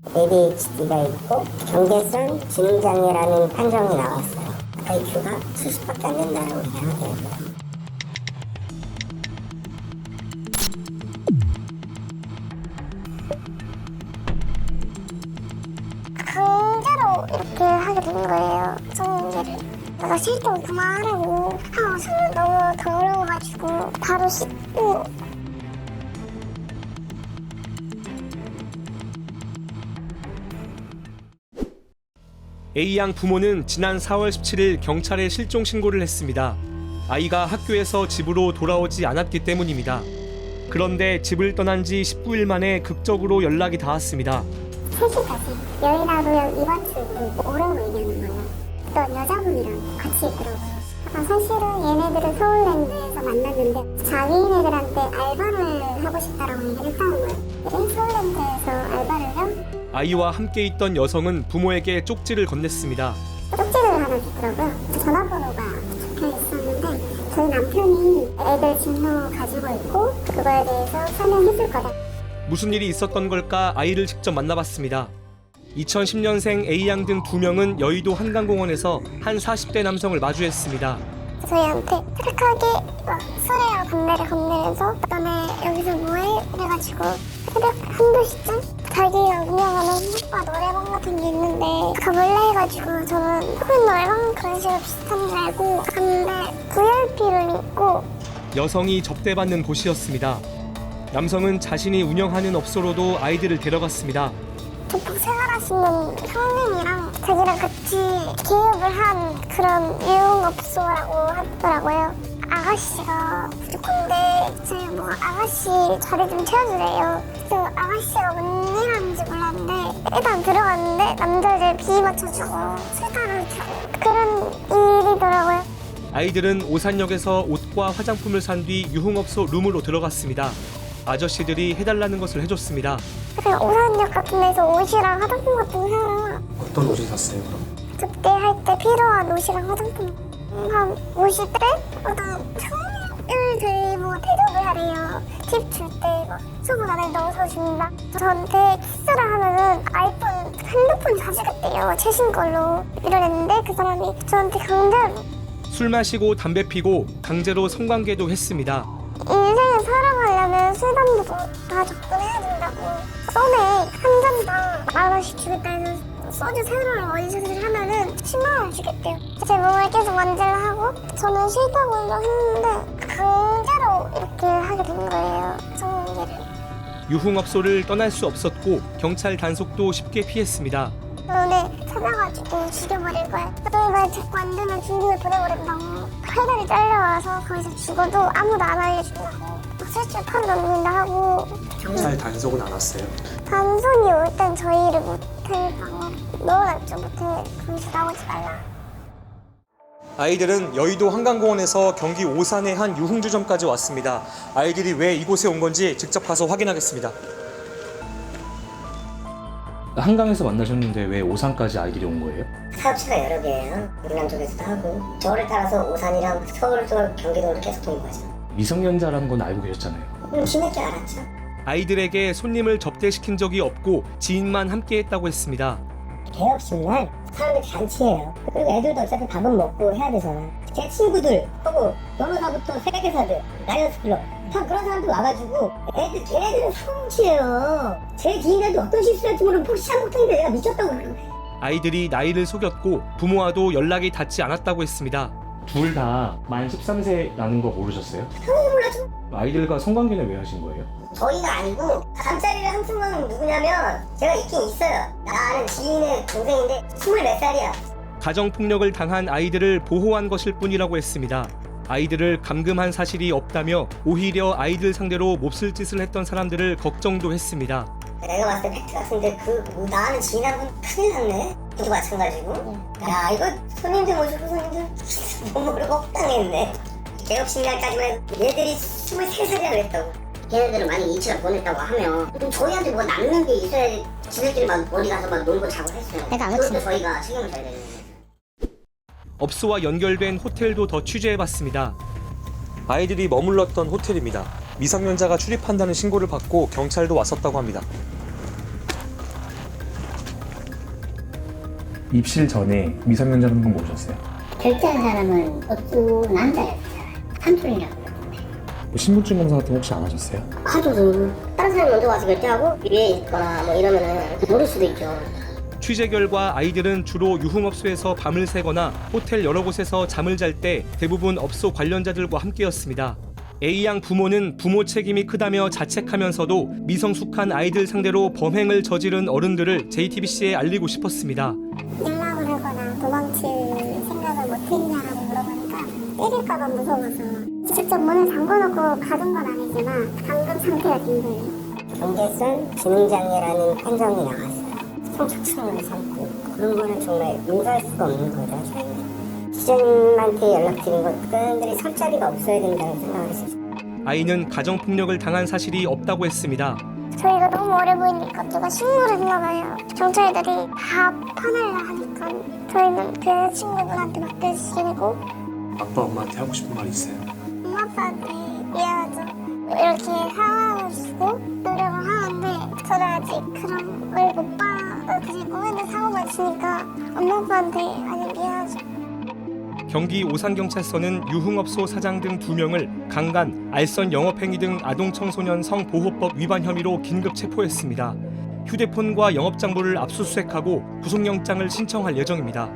ADHD가 있고 경계성 지능장애라는 판정이 나왔어요. IQ가 70밖에 안 된다고 생각해요. 강제로 이렇게 하게 된 거예요. 성문제를. 내가 실종 그만하라고 하고 손을 너무 더러워가지고 바로 씻고. A양 부모는 지난 4월 17일 경찰에 실종 신고를 했습니다. 아이가 학교에서 집으로 돌아오지 않았기 때문입니다. 그런데 집을 떠난 지 19일 만에 극적으로 연락이 닿았습니다. 3시까지 여의나루역 2번 출구 오라고 얘기하는 거예요. 어떤 여자분이랑 같이 있더라고요. 사실은 얘네들은 서울랜드에서 만났는데 자기네들한테 알바를 하고 싶다라고 얘기를 했다는 거예요. 서울랜드에서 알바를요? 아이와 함께 있던 여성은 부모에게 쪽지를 건넸습니다. 쪽지를 하나 줬더라고요. 전화번호가 적혀 있었는데 저희 남편이 애들 진로 가지고 있고 그거에 대해서 설명해 줄 거다. 무슨 일이 있었던 걸까 아이를 직접 만나봤습니다. 2010년생 A양 등 2명은 여의도 한강공원에서 한 40대 남성을 마주했습니다. 저희한테 착하게 막 술이랑 담배를 건네면서 너네 여기서 뭐해? 이래가지고 새벽 1~2시쯤 자기가 운영하는 오빠 노래방 같은 게 있는데 가볼래 해가지고 저는 혹은 노래방 그런 식으로 비슷한 줄 알고 갔는데 VIP를 입고 여성이 접대받는 곳이었습니다. 남성은 자신이 운영하는 업소로도 아이들을 데려갔습니다. 보통 생활하시는 형님이랑 자기랑 같이 개업을 한 그런 유흥업소라고 하더라고요. 아가씨가 부족한데 저희 뭐 아가씨 자리 좀 채워주래요. 그래서 아가씨가 뭔 일 하는지 몰랐는데 일단 들어갔는데 남자들 비위 맞춰주고 술 따라주고 그런 일이더라고요. 아이들은 오산역에서 옷과 화장품을 산 뒤 유흥업소 룸으로 들어갔습니다. 아저씨들이 해달라는 것을 해줬습니다. 그냥 오산역 같은 데서 옷이랑 화장품 같은 거 사요. 어떤 옷을 샀어요 그럼? 접대할 때 필요한 옷이랑 화장품 한 50대? 그다음 성을 들고 대접을 하래요. 팁 줄 때 막 속옷 안에 넣어서 준다. 저한테 키스를 하면은 아이폰 핸드폰 사주겠대요. 최신 걸로 이러는데 그 사람이 저한테 강제로 술 마시고 담배 피고 강제로 성관계도 했습니다. 인생을 살아가려면 술, 담배도 다 접근해야 된다고. 썸에 한 잔당 10,000원씩 주겠다 해서 소주 3병을 원샷을 하면은 10만 원 주겠대요. 제 몸을 계속 만질라 하고 저는 싫다고 했는데 강제로 이렇게 하게 된 거예요. 성관계를. 유흥업소를 떠날 수 없었고 경찰 단속도 쉽게 피했습니다. 너네 찾아가지고 죽여버릴 거야. 너네 자꾸 안 되면 중국에 보내버린다고. 팔다리 잘려와서 거기서 죽어도 아무도 안 알려준다고. 술집 팔 넘긴다 하고. 경찰 단속은 안 왔어요? 단속이 올 땐 저희를 모텔 방으로 넣어놨죠. 모텔 거기서 나오지 말라. 아이들은 여의도 한강공원에서 경기 오산의 한 유흥주점까지 왔습니다. 아이들이 왜 이곳에 온 건지 직접 가서 확인하겠습니다. 한강에서 만나셨는데 왜 오산까지 아이들이 온 거예요? 사업체가 여러 개예요. 강남 쪽에서도 하고 저를 따라서 오산이랑 서울 쪽 경기도를 계속 도는 거죠. 미성년자라는 건 알고 계셨잖아요. 뒤늦게 알았죠. 아이들에게 손님을 접대시킨 적이 없고 지인만 함께했다고 했습니다. 개업식 날 사람들이 잔치해요. 그리고 애들도 어차피 밥은 먹고 해야 되잖아. 제 친구들 하고 변호사부터 세계사들 라이언스클럽 다 그런 사람들 와가지고 걔네들은 성치예요. 제 지인들도 어떤 실수를 할지 모르는 폭시한 못하는데 내가 미쳤다고 그러는 거예요. 아이들이 나이를 속였고 부모와도 연락이 닿지 않았다고 했습니다. 둘 다 만 13세라는 거 모르셨어요? 당연히 몰라죠. 아이들과 성관계는 왜 하신 거예요? 저희가 아니고 잠자리를 한 틈은 누구냐면 제가 있긴 있어요. 나 아는 지인의 동생인데 24살이야. 가정폭력을 당한 아이들을 보호한 것일 뿐이라고 했습니다. 아이들을 감금한 사실이 없다며 오히려 아이들 상대로 몹쓸 짓을 했던 사람들을 걱정도 했습니다. 내가 봤을 때 팩트 같은데 나 아는 지인 한 분 큰일 났네. 저도 마찬가지고. 야 이거 손님들 모시고 손님들 못 모르고 혹당했네. 개업식 날까지만 해도 얘들이 23살이라 그랬다고. 걔네들은 만약 이치가 보냈다고 하면 그럼 저희한테 뭐 남는 게 있어야 지들끼리 막 어디 가서 막 놀고 자고 했어요. 그것도 저희가 책임을 져야 되는 거예요. 업소와 연결된 호텔도 더 취재해봤습니다. 아이들이 머물렀던 호텔입니다. 미성년자가 출입한다는 신고를 받고 경찰도 왔었다고 합니다. 입실 전에 미성년자 한 분 모셨어요. 결제한 사람은 어떤 남자였어요. 삼촌이라고 그러던데. 신분증 검사 같은 거 혹시 안 하셨어요? 하도 다른 사람이 먼저 와서 결제하고 위에 있거나 뭐 이러면은 모를 수도 있죠. 취재 결과 아이들은 주로 유흥업소에서 밤을 새거나 호텔 여러 곳에서 잠을 잘 때 대부분 업소 관련자들과 함께였습니다. A양 부모는 부모 책임이 크다며 자책하면서도 미성숙한 아이들 상대로 범행을 저지른 어른들을 JTBC에 알리고 싶었습니다. 연락을 하거나 도망칠 생각을 못했냐라고 물어보니까 때릴까봐 무서워서 직접 문을 잠궈놓고 가둔 건 아니지만 감금 상태가 된 거예요. 경계성 지능장애라는 판정이 나왔어요. 성착취를 삼고 그런 거는 정말 용서할 수가 없는 거죠. 저희는 시장님한테 연락드린 것 그들이 설 자리가 없어야 된다고 생각을 했어요. 아이는 가정폭력을 당한 사실이 없다고 했습니다. 저희가 너무 어려 보이니까 누가 신고를 했나 봐요. 경찰들이 다 파내려 하니까 저희는 그 친구분한테 맡겨주시고 아빠 엄마한테 하고 싶은 말 있어요? 엄마 아빠한테 미안하죠. 이렇게 사랑을 주고 노력을 하는데 저는 아직 그런 걸 못 받아들이고 맨날 사고만 치니까 엄마 아빠한테 아직 미안하죠. 경기 오산경찰서는 유흥업소 사장 등 2명을 강간, 알선 영업행위 등 아동청소년 성보호법 위반 혐의로 긴급 체포했습니다. 휴대폰과 영업장부를 압수수색하고 구속영장을 신청할 예정입니다.